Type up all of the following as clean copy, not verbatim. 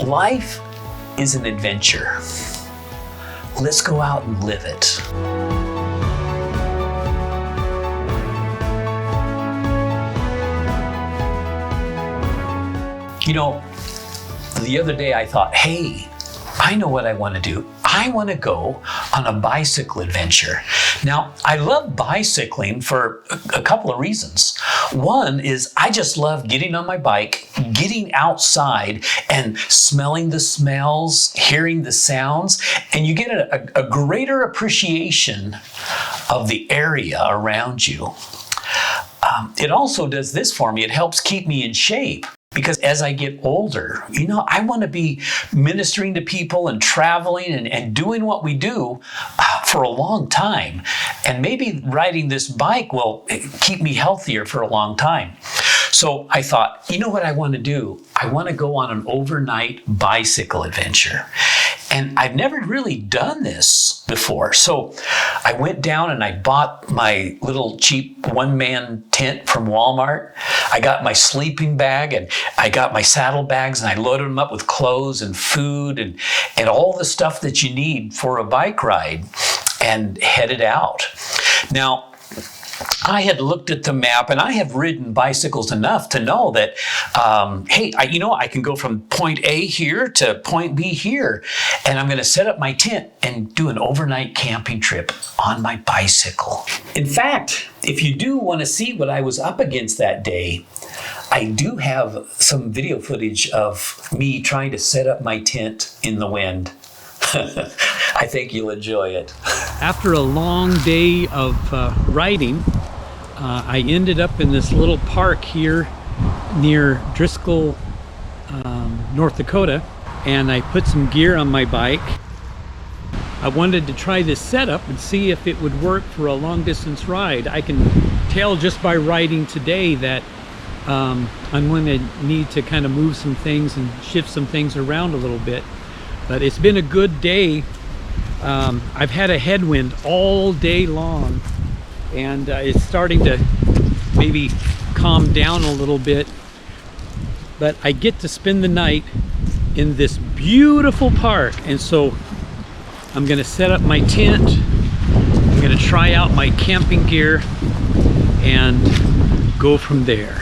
Life is an adventure. Let's go out and live it. You know, the other day I thought, hey, I know what I want to do. I want to go on a bicycle adventure. Now, I love bicycling for a couple of reasons. One is I just love getting on my bike, getting outside and smelling the smells, hearing the sounds, and you get a greater appreciation of the area around you. It also does this for me. It helps keep me in shape. Because as I get older, you know, I want to be ministering to people and traveling and doing what we do for a long time. And maybe riding this bike will keep me healthier for a long time. So I thought, you know what I want to do? I want to go on an overnight bicycle adventure. And I've never really done this before. So I went down and I bought my little cheap one-man tent from Walmart. I got my sleeping bag and I got my saddlebags and I loaded them up with clothes and food and all the stuff that you need for a bike ride and headed out. Now, I had looked at the map and I have ridden bicycles enough to know that, hey, I can go from point A here to point B here, and I'm going to set up my tent and do an overnight camping trip on my bicycle. In fact, if you do want to see what I was up against that day, I do have some video footage of me trying to set up my tent in the wind. I think you'll enjoy it. After a long day of riding, I ended up in this little park here near Driscoll, North Dakota, and I put some gear on my bike. I wanted to try this setup and see if it would work for a long distance ride. I can tell just by riding today that I'm going to need to kind of move some things and shift some things around a little bit. But it's been a good day. I've had a headwind all day long, and it's starting to maybe calm down a little bit. But I get to spend the night in this beautiful park, and so I'm going to set up my tent. I'm going to try out my camping gear and go from there.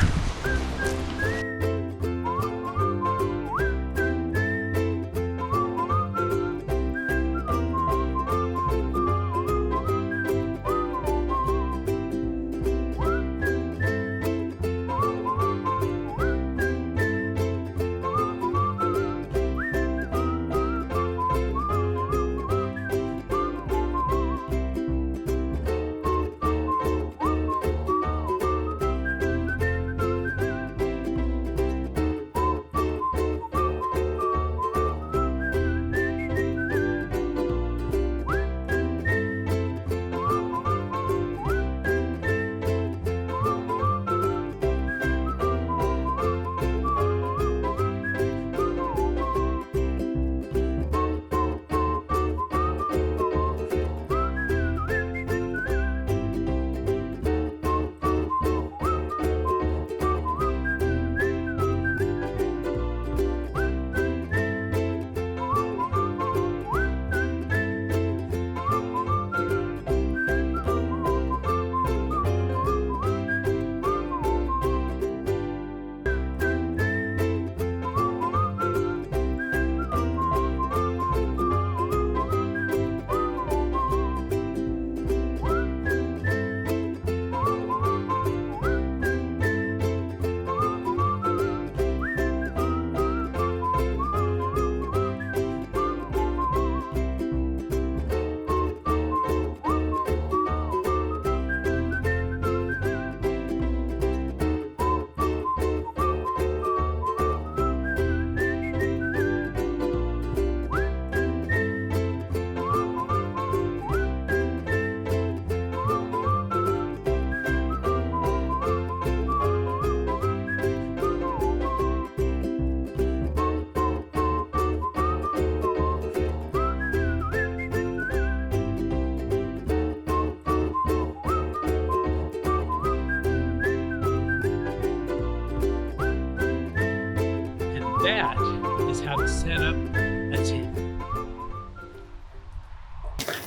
all set up. That's it.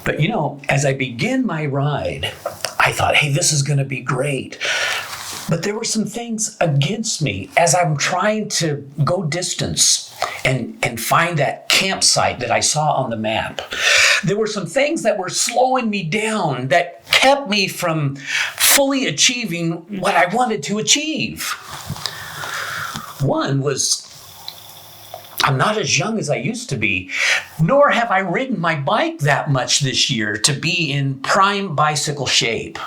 But as I begin my ride, I thought, hey, this is going to be great. But there were some things against me as I'm trying to go distance and find that campsite that I saw on the map. There were some things that were slowing me down that kept me from fully achieving what I wanted to achieve. One was, I'm not as young as I used to be, nor have I ridden my bike that much this year to be in prime bicycle shape.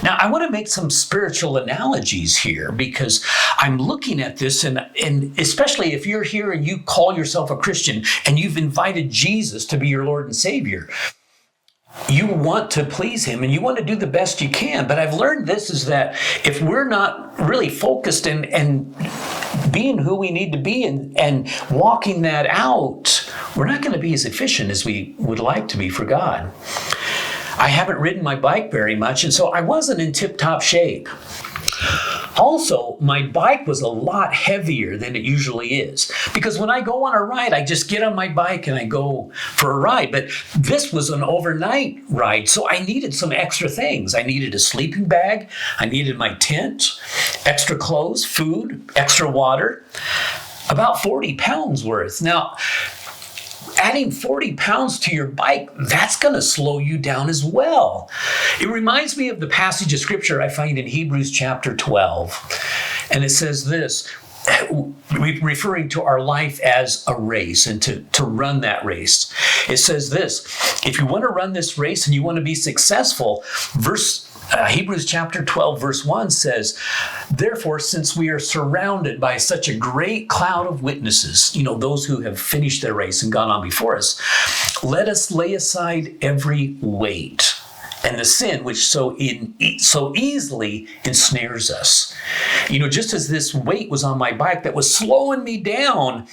Now, I want to make some spiritual analogies here because I'm looking at this, and especially if you're here and you call yourself a Christian and you've invited Jesus to be your Lord and Savior, you want to please him and you want to do the best you can. But I've learned this is that if we're not really focused and being who we need to be and walking that out, we're not going to be as efficient as we would like to be for God. I haven't ridden my bike very much, and so I wasn't in tip-top shape. Also, my bike was a lot heavier than it usually is because when I go on a ride, I just get on my bike and I go for a ride. But this was an overnight ride, so I needed some extra things. I needed a sleeping bag. I needed my tent, extra clothes, food, extra water, about 40 pounds worth. Now, adding 40 pounds to your bike, that's going to slow you down as well. It reminds me of the passage of scripture I find in Hebrews chapter 12. And it says this, referring to our life as a race and to run that race. It says this, if you want to run this race and you want to be successful, Hebrews chapter 12 verse 1 says, therefore, since we are surrounded by such a great cloud of witnesses, those who have finished their race and gone on before us, let us lay aside every weight and the sin which so easily ensnares us. Just as this weight was on my bike that was slowing me down,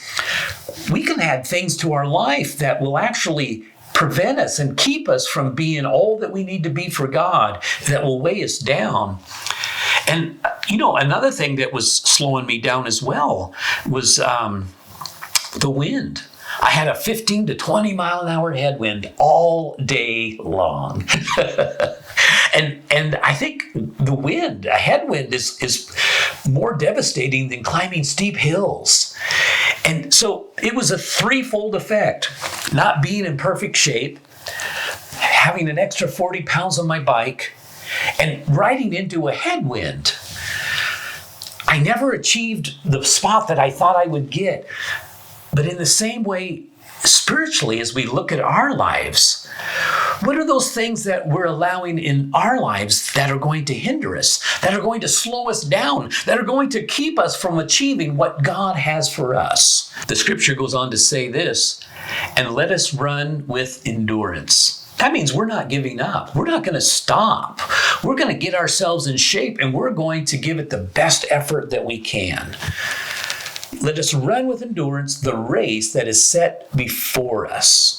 we can add things to our life that will actually prevent us and keep us from being all that we need to be for God, that will weigh us down. And, another thing that was slowing me down as well was the wind. I had a 15 to 20 mile an hour headwind all day long. And I think a headwind is more devastating than climbing steep hills. And so it was a threefold effect. Not being in perfect shape, having an extra 40 pounds on my bike, and riding into a headwind. I never achieved the spot that I thought I would get. But in the same way, spiritually, as we look at our lives, what are those things that we're allowing in our lives that are going to hinder us, that are going to slow us down, that are going to keep us from achieving what God has for us? The scripture goes on to say this, and let us run with endurance. That means we're not giving up. We're not going to stop. We're going to get ourselves in shape, and we're going to give it the best effort that we can. Let us run with endurance the race that is set before us.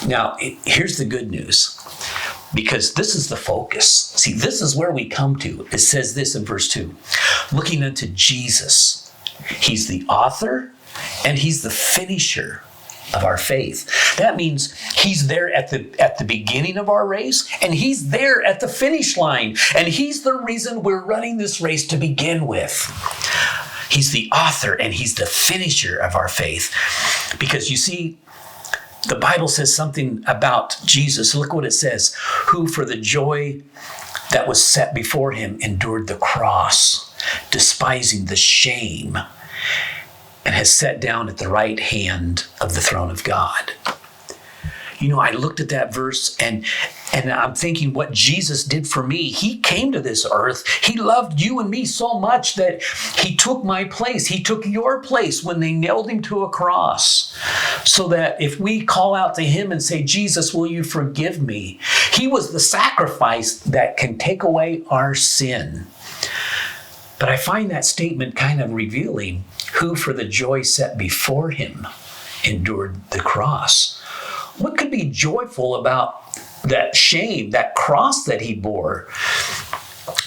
Now, here's the good news, because this is the focus. See, this is where we come to. It says this in verse 2, looking unto Jesus. He's the author and he's the finisher of our faith. That means he's there at the beginning of our race, and he's there at the finish line, and he's the reason we're running this race to begin with. He's the author and he's the finisher of our faith. Because you see, the Bible says something about Jesus. Look what it says. Who for the joy that was set before him endured the cross, despising the shame, and has sat down at the right hand of the throne of God. I looked at that verse and I'm thinking what Jesus did for me. He came to this earth. He loved you and me so much that he took my place. He took your place when they nailed him to a cross, so that if we call out to him and say, Jesus, will you forgive me? He was the sacrifice that can take away our sin. But I find that statement kind of revealing. Who for the joy set before him endured the cross. What could be joyful about that shame, that cross that he bore?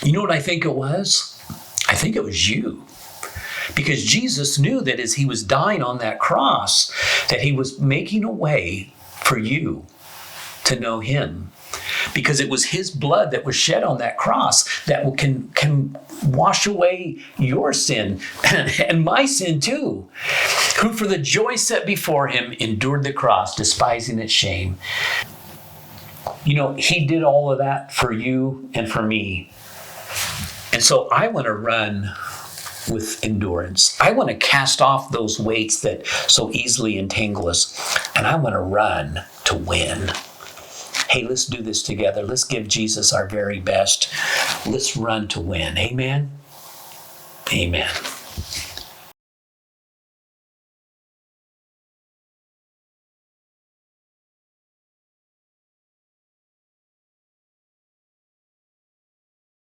You know what I think it was? I think it was you. Because Jesus knew that as he was dying on that cross, that he was making a way for you to know him. Because it was his blood that was shed on that cross that can wash away your sin and my sin too. Who for the joy set before him endured the cross, despising its shame. You know, he did all of that for you and for me. And so I want to run with endurance. I want to cast off those weights that so easily entangle us. And I want to run to win. Hey, let's do this together. Let's give Jesus our very best. Let's run to win. Amen? Amen.